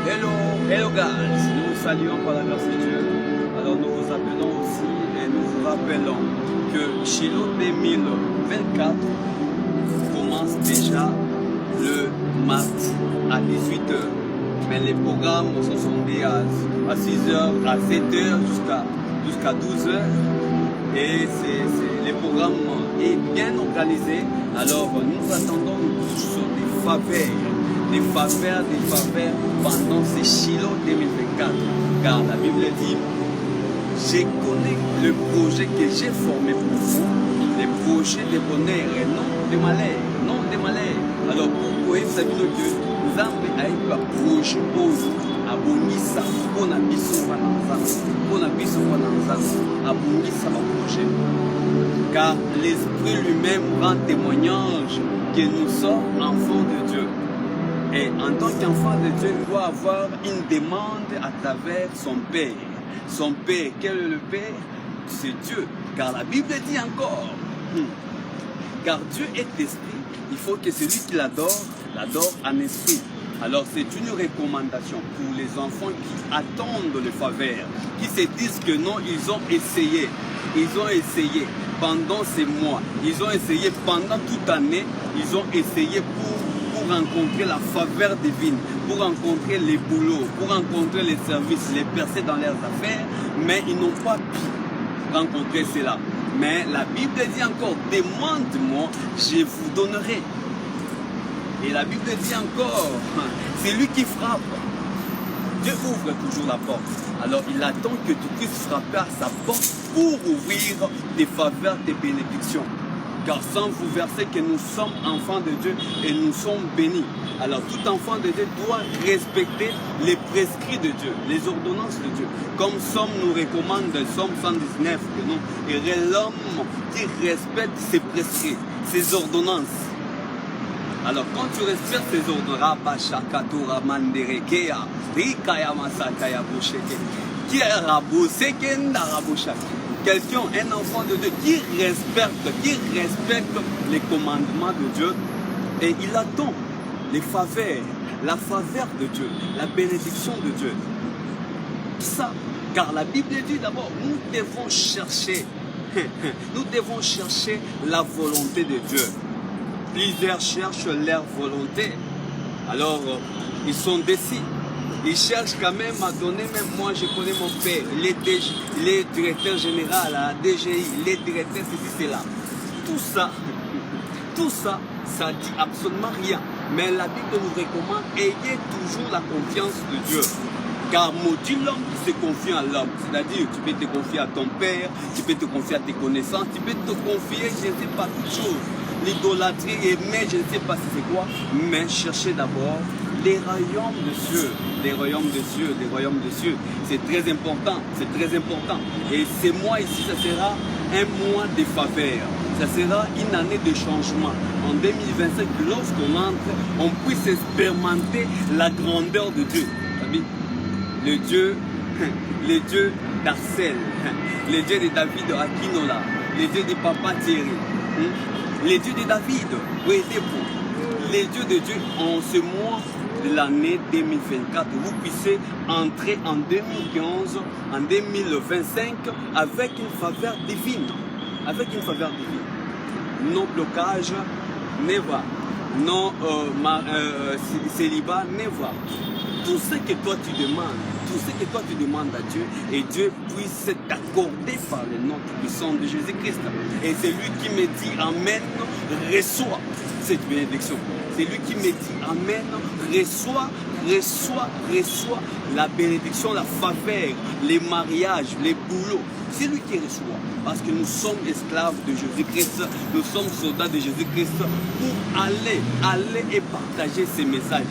Hello guys, nous vous saluons par la grâce de Dieu. Alors nous vous appelons aussi et nous vous rappelons que Shiloh 2024 commence déjà le mardi à 18h. Mais les programmes se sont dit à 6h, à 7h jusqu'à 12h. Et les programmes est bien organisé. Alors nous attendons toujours des faveurs pendant ces Shiloh 2024. Car la Bible dit, je connais le projet que j'ai formé pour vous, les projets de bonheur et non de malheur. Alors pourquoi ça veut dire que nous avons un projet pour abonisa pour na biso abonisa projet. Car l'Esprit lui-même rend témoignage que nous sommes enfants de Dieu. Et en tant qu'enfant de Dieu, il doit avoir une demande à travers son Père. Son Père, quel est le Père? C'est Dieu. Car la Bible dit encore, car Dieu est esprit, il faut que celui qui l'adore en esprit. Alors c'est une recommandation pour les enfants qui attendent le faveur, qui se disent que non, ils ont essayé pendant ces mois, ils ont essayé pendant toute l'année, ils ont essayé pour rencontrer la faveur divine, pour rencontrer les boulots, pour rencontrer les services, les percer dans leurs affaires, mais ils n'ont pas pu rencontrer cela. Mais la Bible dit encore, demande-moi, je vous donnerai. Et la Bible dit encore, c'est lui qui frappe. Dieu ouvre toujours la porte. Alors il attend que tu puisses frapper à sa porte pour ouvrir des faveurs, des bénédictions. Car sans vous verser que nous sommes enfants de Dieu et nous sommes bénis. Alors tout enfant de Dieu doit respecter les prescrits de Dieu, les ordonnances de Dieu. Comme Somme nous recommande, Somme 119, que non, et l'homme qui respecte ses prescrits, ses ordonnances. Alors quand tu respectes ces ordonnances, quelqu'un, un enfant de Dieu qui respecte les commandements de Dieu, et il attend les faveurs, la faveur de Dieu, la bénédiction de Dieu. Ça, car la Bible dit d'abord, nous devons chercher la volonté de Dieu. Plusieurs cherchent leur volonté. Alors, ils sont décis. Ils cherchent quand même à donner, même moi je connais mon père, les directeurs généraux, la DGI, les directeurs, ceci, cela. Tout ça, ça dit absolument rien. Mais la Bible nous recommande, ayez toujours la confiance de Dieu. Car maudit l'homme qui se confie à l'homme. C'est-à-dire, tu peux te confier à ton père, tu peux te confier à tes connaissances, tu peux te confier, je ne sais pas, toute chose. L'idolâtrie, aimer, je ne sais pas si c'est quoi. Mais cherchez d'abord les royaumes de Dieu. Les royaumes de Dieu. C'est très important. Et ce mois ici, ça sera un mois de faveur. Ça sera une année de changement. En 2025, lorsqu'on entre, on puisse expérimenter la grandeur de Dieu. Le Dieu d'Arcel, le Dieu de David Akinola, le Dieu de Papa Thierry, les dieux de David, oui, les dieux de Dieu en ce mois de l'année 2024, vous puissiez entrer en 2015, en 2025 avec une faveur divine. Non blocage, never. Non célibat, never. Tout ce que toi tu demandes à Dieu, et Dieu puisse t'accorder par le nom puissant de Jésus-Christ. Et c'est lui qui me dit Amen, reçois cette bénédiction. C'est lui qui me dit Amen, reçois la bénédiction, la faveur, les mariages, les boulots. C'est lui qui reçoit. Parce que nous sommes esclaves de Jésus-Christ, nous sommes soldats de Jésus-Christ pour aller et partager ces messages.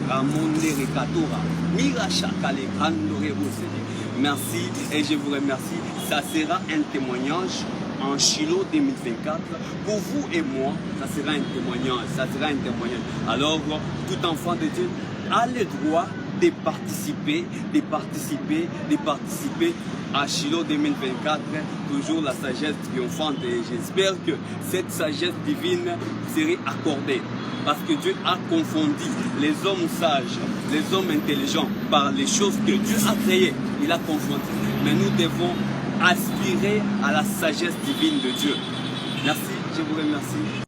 Merci et je vous remercie. Ça sera un témoignage en Shiloh 2024. Pour vous et moi, ça sera un témoignage. Alors, tout enfant de Dieu a le droit de participer à Shiloh 2024, toujours la sagesse triomphante. Et j'espère que cette sagesse divine serait accordée. Parce que Dieu a confondu les hommes sages les hommes intelligents par les choses que Dieu a créées. Il a confronté. Mais nous devons aspirer à la sagesse divine de Dieu. Merci, je vous remercie.